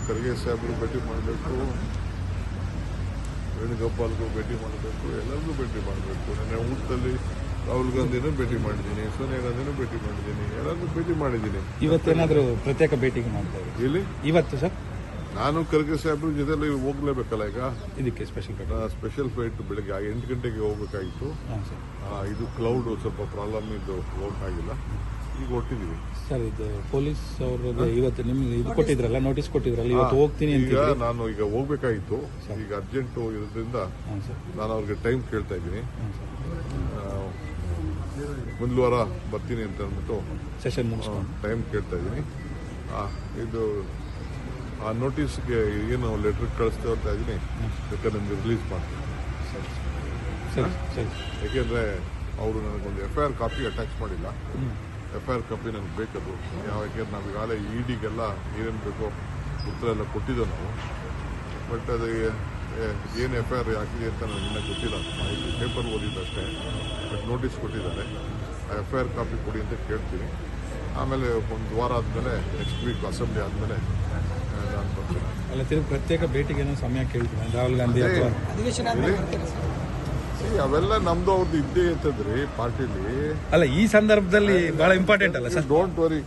ಖರ್ಗೆ ಸಾಹೇಬ್ರು ಭೇಟಿ ಮಾಡಬೇಕು, ವೇಣುಗೋಪಾಲ್ಗೂ ಭೇಟಿ ಮಾಡಬೇಕು, ಎಲ್ಲರಿಗೂ ಭೇಟಿ ಮಾಡಬೇಕು. ನನ್ನ ಊಟದಲ್ಲಿ ರಾಹುಲ್ ಗಾಂಧಿನೂ ಭೇಟಿ ಮಾಡಿದ್ದೀನಿ, ಸೋನಿಯಾ ಗಾಂಧಿನೂ ಭೇಟಿ ಮಾಡಿದ್ದೀನಿ, ಎಲ್ಲರಿಗೂ ಭೇಟಿ ಮಾಡಿದ್ದೀನಿ. ಇವತ್ತೇನಾದರೂ ಪ್ರತ್ಯೇಕ ಭೇಟಿಗೆ ಮಾಡ್ತಾ ಇದ್ದೀವಿ ಇಲ್ಲಿ ಇವತ್ತು ಸರ್? ನಾನು ಖರ್ಗೆ ಸಾಹೇಬ್ರ ಜೊತೆಲಿ ಹೋಗ್ಲೇಬೇಕಲ್ಲ. ಈಗ ಇದಕ್ಕೆ ಸ್ಪೆಷಲ್ ಫ್ಲೈಟ್ ಬೆಳಗ್ಗೆ 8 ಗಂಟೆಗೆ ಹೋಗ್ಬೇಕಾಗಿತ್ತು. ಇದು ಕ್ಲೌಡ್ ಸ್ವಲ್ಪ ಪ್ರಾಬ್ಲಮ್ ಇದ್ದು ಹೋಗಕ್ಕಾಗಿಲ್ಲ. ಈಗ ಹೊಟ್ಟಿದೀವಿ ಸರ್. ಇದು ಪೊಲೀಸ್ ಅವ್ರದ್ದು ಇವತ್ತು ನಿಮ್ಗೆ ಇದು ಕೊಟ್ಟಿದ್ರಲ್ಲ, ನೋಟಿಸ್ ಕೊಟ್ಟಿದ್ರಲ್ಲ, ಇವತ್ತು ಹೋಗ್ತೀನಿ ಅಂತ. ಈಗ ನಾನು ಈಗ ಹೋಗ್ಬೇಕಾಗಿತ್ತು, ಈಗ ಅರ್ಜೆಂಟ್ ಇರೋದ್ರಿಂದ ನಾನು ಅವ್ರಿಗೆ ಟೈಮ್ ಕೇಳ್ತಾ ಇದ್ದೀನಿ. ಮುಂದಿನ ವಾರ ಬರ್ತೀನಿ ಅಂತ ಅಂದ್ಬಿಟ್ಟು ಸೆಷನ್ ಟೈಮ್ ಕೇಳ್ತಾ ಇದ್ದೀನಿ. ಇದು ಆ ನೋಟಿಸ್ಗೆ ಏನು ಲೆಟರ್ ಕಳಿಸ್ತಾ ಹೋಗ್ತಾ ಇದ್ದೀನಿ, ಬೇಕಾದ್ರೆ ನಿಮ್ಗೆ ರಿಲೀಸ್ ಮಾಡ್ತೀನಿ. ಯಾಕೆಂದರೆ ಅವರು ನನಗೊಂದು FIR ಕಾಪಿ ಅಟ್ಯಾಚ್ ಮಾಡಿಲ್ಲ. FIR ಕಾಪಿ ನನಗೆ ಬೇಕದು. ಯಾಕೆಂದ್ರೆ ನಾವು ಈಗಾಗಲೇ EDಗೆಲ್ಲ ಏನೇನು ಬೇಕೋ ಉತ್ತರ ಎಲ್ಲ ಕೊಟ್ಟಿದ್ದೋ ನಾವು. ಬಟ್ ಅದು ಏನು FIR ಹಾಕಿದೆ ಅಂತ ನನಗೆ ಇನ್ನೂ ಗೊತ್ತಿಲ್ಲ. ಮಾಹಿತಿ ಪೇಪರ್ ಓದಿದ್ದಷ್ಟೇ. ಬಟ್ ನೋಟಿಸ್ ಕೊಟ್ಟಿದ್ದಾರೆ. ಆ FIR ಕಾಪಿ ಕೊಡಿ ಅಂತ ಕೇಳ್ತೀನಿ. ಆಮೇಲೆ ಒಂದು ವಾರ ಆದಮೇಲೆ ನೆಕ್ಸ್ಟ್ ವೀಕ್ ಅಸೆಂಬ್ಲಿ ಆದಮೇಲೆ ನಾನು ಬರ್ತೀನಿ. ಅಲ್ಲ, ತಿರುಗಿ ಪ್ರತ್ಯೇಕ ಭೇಟಿಗೆ ಸಮಯ ಕೇಳ್ತೀನಿ ರಾಹುಲ್ ಗಾಂಧಿ ಅವೆಲ್ಲ ನಮ್ದು ಅವ್ರದ್ದು ಇದ್ದೇ ಇರ್ತದ್ರಿ ಪಾರ್ಟಿಲಿ. ಅಲ್ಲ, ಈ ಸಂದರ್ಭದಲ್ಲಿ ಬಹಳ ಇಂಪಾರ್ಟೆಂಟ್ ಅಲ್ಲ ಸರ್? Don't worry.